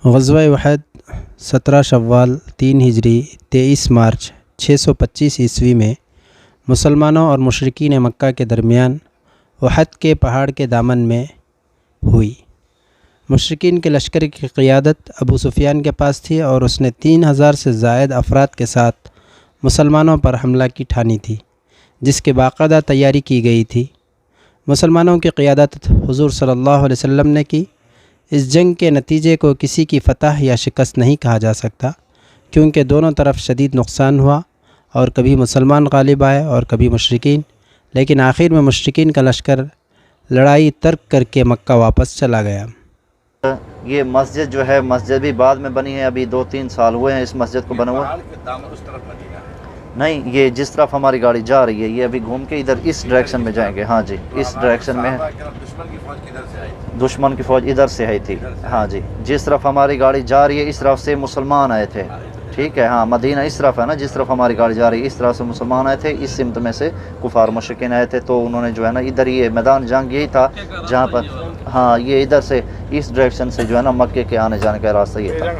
غزوہ احد 17 شوال 3 ہجری 23 مارچ 625 عیسوی میں مسلمانوں اور مشرکین مکہ کے درمیان احد کے پہاڑ کے دامن میں ہوئی۔ مشرکین کے لشکر کی قیادت ابو سفیان کے پاس تھی اور اس نے 3000 سے زائد افراد کے ساتھ مسلمانوں پر حملہ کی ٹھانی تھی، جس کی باقاعدہ تیاری کی گئی تھی۔ مسلمانوں کی قیادت حضور صلی اللہ علیہ وسلم نے کی۔ اس جنگ کے نتیجے کو کسی کی فتح یا شکست نہیں کہا جا سکتا، کیونکہ دونوں طرف شدید نقصان ہوا اور کبھی مسلمان غالب آئے اور کبھی مشرکین، لیکن آخر میں مشرکین کا لشکر لڑائی ترک کر کے مکہ واپس چلا گیا۔ یہ مسجد جو ہے، مسجد بھی بعد میں بنی ہے، ابھی 2-3 سال ہوئے ہیں اس مسجد کو بنا ہوا۔ نہیں، یہ جس طرف ہماری گاڑی جا رہی ہے، یہ ابھی گھوم کے ادھر اس ڈائریکشن میں جائیں گے۔ ہاں جی، اس ڈائریکشن میں دشمن کی فوج ادھر سے آئی تھی۔ ہاں جی، جس طرف ہماری گاڑی جا رہی ہے اس طرف سے مسلمان آئے تھے، ٹھیک ہے۔ ہاں، مدینہ اس طرف ہے نا، جس طرف ہماری گاڑی جا رہی ہے اس طرف سے مسلمان آئے تھے، اس سمت میں سے کفار مشرکین آئے تھے، تو انہوں نے جو ہے نا ادھر، یہ میدان جنگ یہی تھا جہاں پر، ہاں یہ ادھر سے اس ڈائریکشن سے جو ہے نا مکے کے آنے جانے کا راستہ یہ تھا۔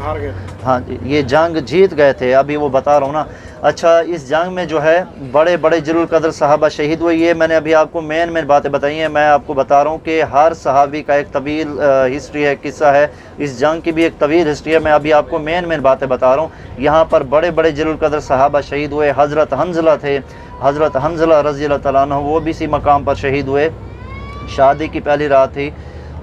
ہاں جی، یہ جنگ جیت گئے تھے، ابھی وہ بتا رہا ہوں نا۔ اچھا، اس جنگ میں جو ہے بڑے بڑے جلیل القدر صحابہ شہید ہوئے۔ یہ میں نے ابھی آپ کو مین باتیں بتائی ہیں۔ میں آپ کو بتا رہا ہوں کہ ہر صحابی کا ایک طویل ہسٹری ہے، قصہ ہے، اس جنگ کی بھی ایک طویل ہسٹری ہے۔ میں ابھی آپ کو مین باتیں بتا رہا ہوں۔ یہاں پر بڑے بڑے جلیل القدر صحابہ شہید ہوئے۔ حضرت حنظلہ تھے، حضرت حنظلہ رضی اللہ تعالیٰ عنہ، وہ بھی اسی مقام پر شہید ہوئے۔ شادی کی پہلی رات تھی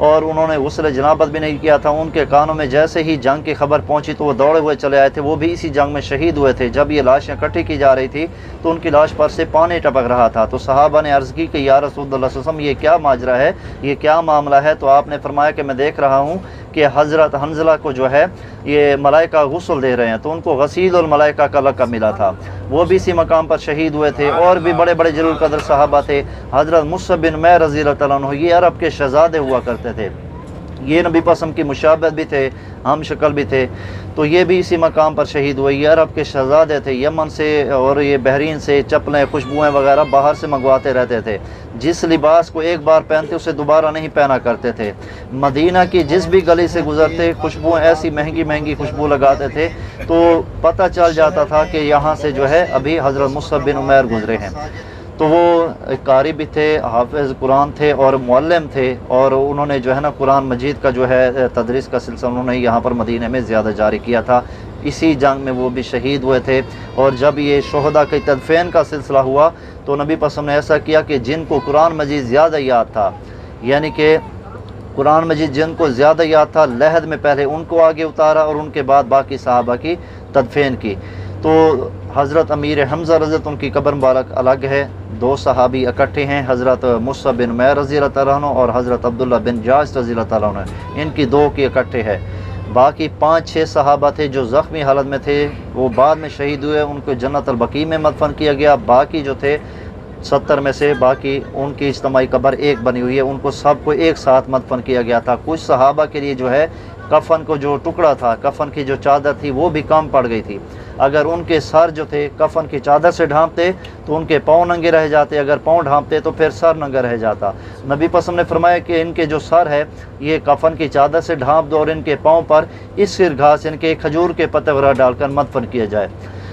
اور انہوں نے غسل جنابت بھی نہیں کیا تھا۔ ان کے کانوں میں جیسے ہی جنگ کی خبر پہنچی تو وہ دوڑے ہوئے چلے آئے تھے۔ وہ بھی اسی جنگ میں شہید ہوئے تھے۔ جب یہ لاشیں اکٹھی کی جا رہی تھی تو ان کی لاش پر سے پانی ٹپک رہا تھا، تو صحابہ نے عرض کی کہ یا رسول اللہ صلی اللہ علیہ وسلم، یہ کیا ماجرا ہے، یہ کیا معاملہ ہے؟ تو آپ نے فرمایا کہ میں دیکھ رہا ہوں کہ حضرت حنظلہ کو جو ہے یہ ملائکہ غسل دے رہے ہیں، تو ان کو غسیل الملائکہ کا لقب ملا تھا۔ وہ بھی اسی مقام پر شہید ہوئے تھے۔ اور بھی بڑے بڑے جلیل القدر صحابہ تھے۔ حضرت مصعب بن عمیر رضی اللہ تعالیٰ عنہ، یہ عرب کے شہزادے ہوا کرتے تھے، یہ نبی پسم کی مشابہت بھی تھے، ہم شکل بھی تھے، تو یہ بھی اسی مقام پر شہید ہوئے۔ یہ عرب کے شہزادے تھے، یمن سے اور یہ بحرین سے چپلیں، خوشبوئیں وغیرہ باہر سے منگواتے رہتے تھے۔ جس لباس کو ایک بار پہنتے اسے دوبارہ نہیں پہنا کرتے تھے۔ مدینہ کی جس بھی گلی سے گزرتے قشبوئیں ایسی مہنگی مہنگی خوشبو لگاتے تھے، تو پتہ چل جاتا تھا کہ یہاں سے جو ہے ابھی حضرت مصعب بن عمیر گزرے ہیں۔ تو وہ قاری بھی تھے، حافظ قرآن تھے اور معلم تھے، اور انہوں نے جو ہے نا قرآن مجید کا جو ہے تدریس کا سلسلہ انہوں نے یہاں پر مدینہ میں زیادہ جاری کیا تھا۔ اسی جنگ میں وہ بھی شہید ہوئے تھے۔ اور جب یہ شہداء کی تدفین کا سلسلہ ہوا تو نبی پسم نے ایسا کیا کہ جن کو قرآن مجید زیادہ یاد تھا، یعنی کہ قرآن مجید جن کو زیادہ یاد تھا، لحد میں پہلے ان کو آگے اتارا اور ان کے بعد باقی صحابہ کی تدفین کی۔ تو حضرت امیر حمزہ رضی ان کی قبر مبارک الگ ہے، 2 صحابی اکٹھے ہیں، حضرت مصعب بن عمیر رضی اللہ تعالیٰ عنہ اور حضرت عبداللہ بن جاش رضی اللہ تعالیٰ عنہ، ان کی 2 کی اکٹھے ہے۔ باقی 5-6 صحابہ تھے جو زخمی حالت میں تھے، وہ بعد میں شہید ہوئے، ان کو جنت البقیع میں مدفن کیا گیا۔ باقی جو تھے 70 میں سے، باقی ان کی اجتماعی قبر ایک بنی ہوئی ہے، ان کو سب کو ایک ساتھ مدفن کیا گیا تھا۔ کچھ صحابہ کے لیے جو ہے کفن کو جو ٹکڑا تھا، کفن کی جو چادر تھی وہ بھی کم پڑ گئی تھی۔ اگر ان کے سر جو تھے کفن کی چادر سے ڈھانپتے تو ان کے پاؤں ننگے رہ جاتے، اگر پاؤں ڈھانپتے تو پھر سر ننگا رہ جاتا۔ نبی پسم نے فرمایا کہ ان کے جو سر ہے یہ کفن کی چادر سے ڈھانپ دو اور ان کے پاؤں پر اس سر گھاس، ان کے کھجور کے پتے وغیرہ ڈال کر مدفن کیا جائے۔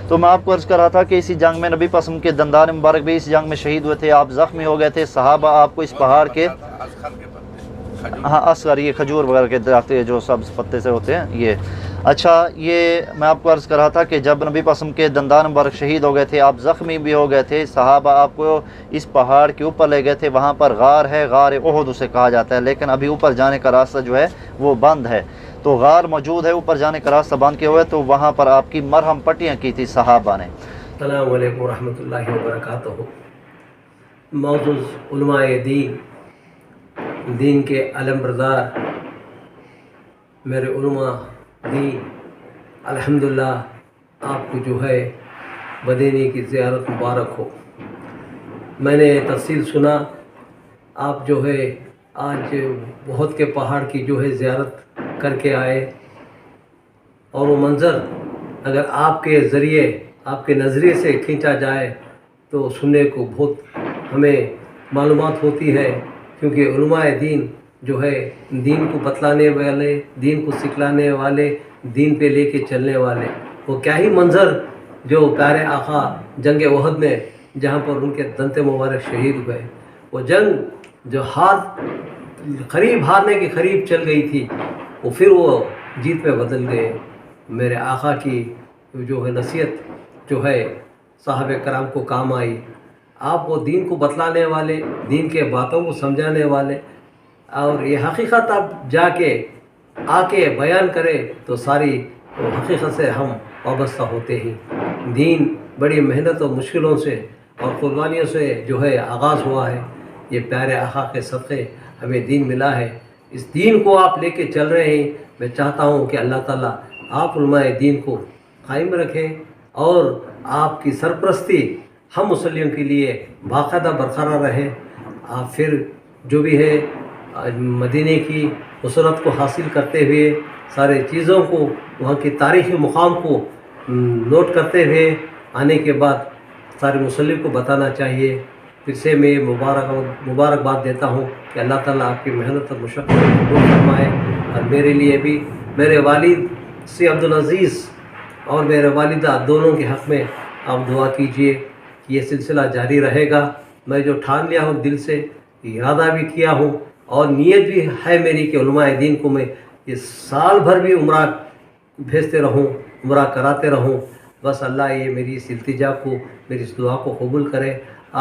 تو میں آپ کو عرض کر رہا تھا کہ اسی جنگ میں نبی پسم کے دندان مبارک بھی اس جنگ میں شہید ہوئے تھے، آپ زخمی ہو گئے تھے۔ صحابہ آپ کو اس پہاڑ کے، ہاں اصغر، یہ کھجور وغیرہ کے درخت جو سبز پتے سے ہوتے ہیں یہ۔ اچھا، یہ میں آپ کو عرض کر رہا تھا کہ جب نبی پسم کے دندان مبارک شہید ہو گئے تھے، آپ زخمی بھی ہو گئے تھے، صحابہ آپ کو اس پہاڑ کے اوپر لے گئے تھے۔ وہاں پر غار ہے، غار احد اسے کہا جاتا ہے، لیکن ابھی اوپر جانے کا راستہ جو ہے وہ بند ہے، تو غار موجود ہے، اوپر جانے کا راستہ بند کیا ہوا ہے، تو وہاں پر آپ کی مرہم پٹیاں کی تھی صحابہ نے۔ السلام علیکم ورحمۃ اللہ وبرکاتہ۔ معزز علماء دین کے علم بردار، میرے علماء دین، الحمدللہ آپ کو جو ہے مدینے کی زیارت مبارک ہو۔ میں نے تفصیل سنا، آپ جو ہے آج بہت کے پہاڑ کی جو ہے زیارت کر کے آئے، اور وہ منظر اگر آپ کے ذریعے، آپ کے نظریے سے کھینچا جائے تو سننے کو بہت ہمیں معلومات ہوتی ہے، کیونکہ علماء دین جو ہے دین کو بتلانے والے، دین کو سکھلانے والے، دین پہ لے کے چلنے والے، وہ کیا ہی منظر جو پیارے آقا جنگ احد میں جہاں پر ان کے دنتے مبارک شہید ہوئے، وہ جنگ جو قریب ہارنے کے قریب چل گئی تھی، وہ پھر وہ جیت میں بدل گئے۔ میرے آقا کی جو ہے نصیحت جو ہے صحابہ کرام کو کام آئی۔ آپ وہ دین کو بتلانے والے، دین کے باتوں کو سمجھانے والے، اور یہ حقیقت آپ جا کے آ کے بیان کرے تو ساری حقیقت سے ہم وابستہ ہوتے ہیں۔ دین بڑی محنت اور مشکلوں سے اور قربانیوں سے جو ہے آغاز ہوا ہے۔ یہ پیارے آقا کے صدقے ہمیں دین ملا ہے۔ اس دین کو آپ لے کے چل رہے ہیں۔ میں چاہتا ہوں کہ اللہ تعالیٰ آپ علماء دین کو قائم رکھیں اور آپ کی سرپرستی ہم مسلموں کے لیے باقاعدہ برقرار رہے۔ آپ پھر جو بھی ہے مدینے کی وسعت کو حاصل کرتے ہوئے، سارے چیزوں کو، وہاں کی تاریخی مقام کو نوٹ کرتے ہوئے آنے کے بعد سارے مسلم کو بتانا چاہیے۔ پھر سے میں مبارکباد دیتا ہوں کہ اللہ تعالیٰ آپ کی محنت اور مشقت کو قبول فرمائے، اور میرے لیے بھی، میرے والد سی عبدالعزیز اور میرے والدہ دونوں کے حق میں آپ دعا کیجئے کہ یہ سلسلہ جاری رہے گا۔ میں جو ٹھان لیا ہوں دل سے، ارادہ بھی کیا ہوں اور نیت بھی ہے میری کہ علماء دین کو میں یہ سال بھر بھی عمرہ بھیجتے رہوں، عمرہ کراتے رہوں۔ بس اللہ یہ میری اس التجا کو، میری اس دعا کو قبول کرے۔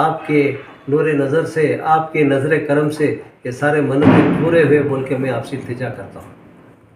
آپ کے نور نظر سے، آپ کے نظر کرم سے یہ سارے منتیں پورے ہوئے بول کے میں آپ سے التجا کرتا ہوں۔